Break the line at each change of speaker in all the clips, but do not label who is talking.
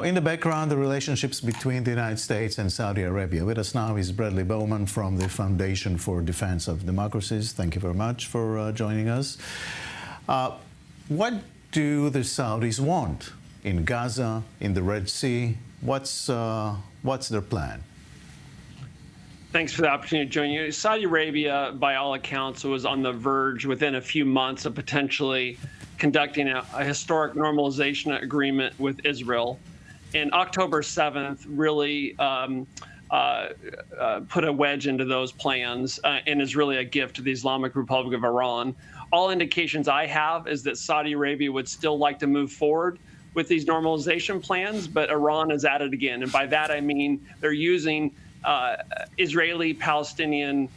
In the background, the relationships between the United States and Saudi Arabia. With us now is Bradley Bowman from the Foundation for Defense of Democracies. Thank you very much for joining us. What do the Saudis want in Gaza, in the Red Sea? What's their plan?
Thanks for the opportunity to join you. Saudi Arabia, by all accounts, was on the verge within a few months of potentially conducting a historic normalization agreement with Israel. And October 7th really put a wedge into those plans and is really a gift to the Islamic Republic of Iran. All indications I have is that Saudi Arabia would still like to move forward with these normalization plans, but Iran is at it again. And by that, I mean they're using Israeli-Palestinian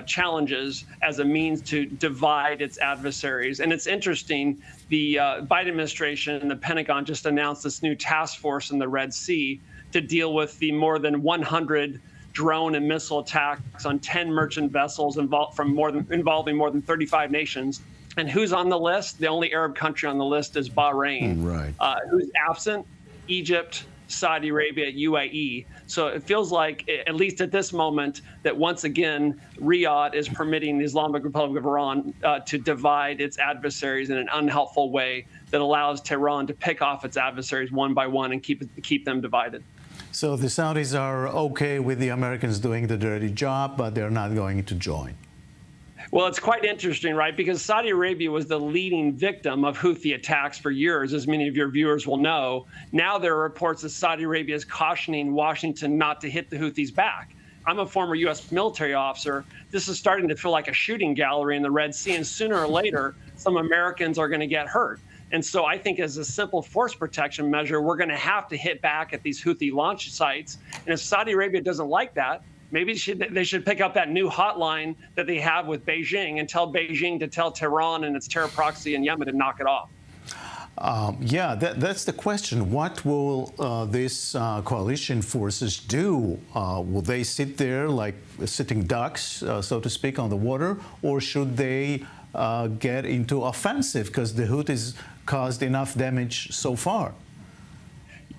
challenges as a means to divide its adversaries. And it's interesting, the Biden administration and the Pentagon just announced this new task force in the Red Sea to deal with the more than 100 drone and missile attacks on 10 merchant vessels involving more than 35 nations. And who's on the list? The only Arab country on the list is Bahrain.
Right.
Who's absent? Egypt, Saudi Arabia, UAE. So it feels like, at least at this moment, that once again, Riyadh is permitting the Islamic Republic of Iran to divide its adversaries in an unhelpful way that allows Tehran to pick off its adversaries one by one and keep them divided.
So the Saudis are okay with the Americans doing the dirty job, but they're not going to join.
Well, it's quite interesting, right? Because Saudi Arabia was the leading victim of Houthi attacks for years, as many of your viewers will know. Now there are reports that Saudi Arabia is cautioning Washington not to hit the Houthis back. I'm a former U.S. military officer. This is starting to feel like a shooting gallery in the Red Sea, and sooner or later, some Americans are going to get hurt. And so I think as a simple force protection measure, we're going to have to hit back at these Houthi launch sites. And if Saudi Arabia doesn't like that, maybe they should pick up that new hotline that they have with Beijing and tell Beijing to tell Tehran and its terror proxy in Yemen to knock it off.
Yeah, that's the question. What will these coalition forces do? Will they sit there like sitting ducks, so to speak, on the water? Or should they get into offensive because the Houthis caused enough damage so far?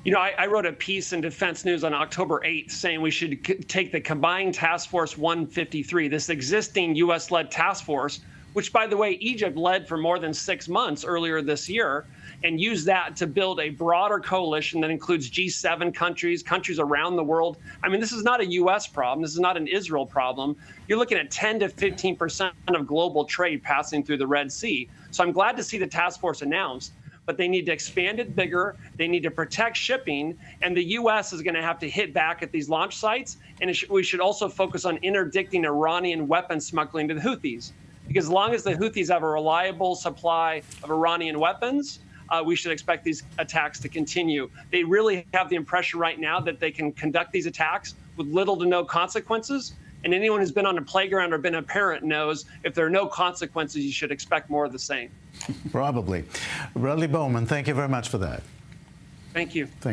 You know, I wrote a piece in Defense News on October 8th saying we should take the combined Task Force 153, this existing U.S.-led task force, which, by the way, Egypt led for more than 6 months earlier this year, and use that to build a broader coalition that includes G7 countries, countries around the world. I mean, this is not a U.S. problem. This is not an Israel problem. You're looking at 10 to 15% of global trade passing through the Red Sea. So I'm glad to see the task force announced. But they need to expand it bigger. They need to protect shipping. And the U.S. is going to have to hit back at these launch sites. And we should also focus on interdicting Iranian weapon smuggling to the Houthis. Because as long as the Houthis have a reliable supply of Iranian weapons, we should expect these attacks to continue. They really have the impression right now that they can conduct these attacks with little to no consequences. And anyone who's been on a playground or been a parent knows if there are no consequences, you should expect more of the same.
Probably. Bradley Bowman, thank you very much for that.
Thank you.
Thank you.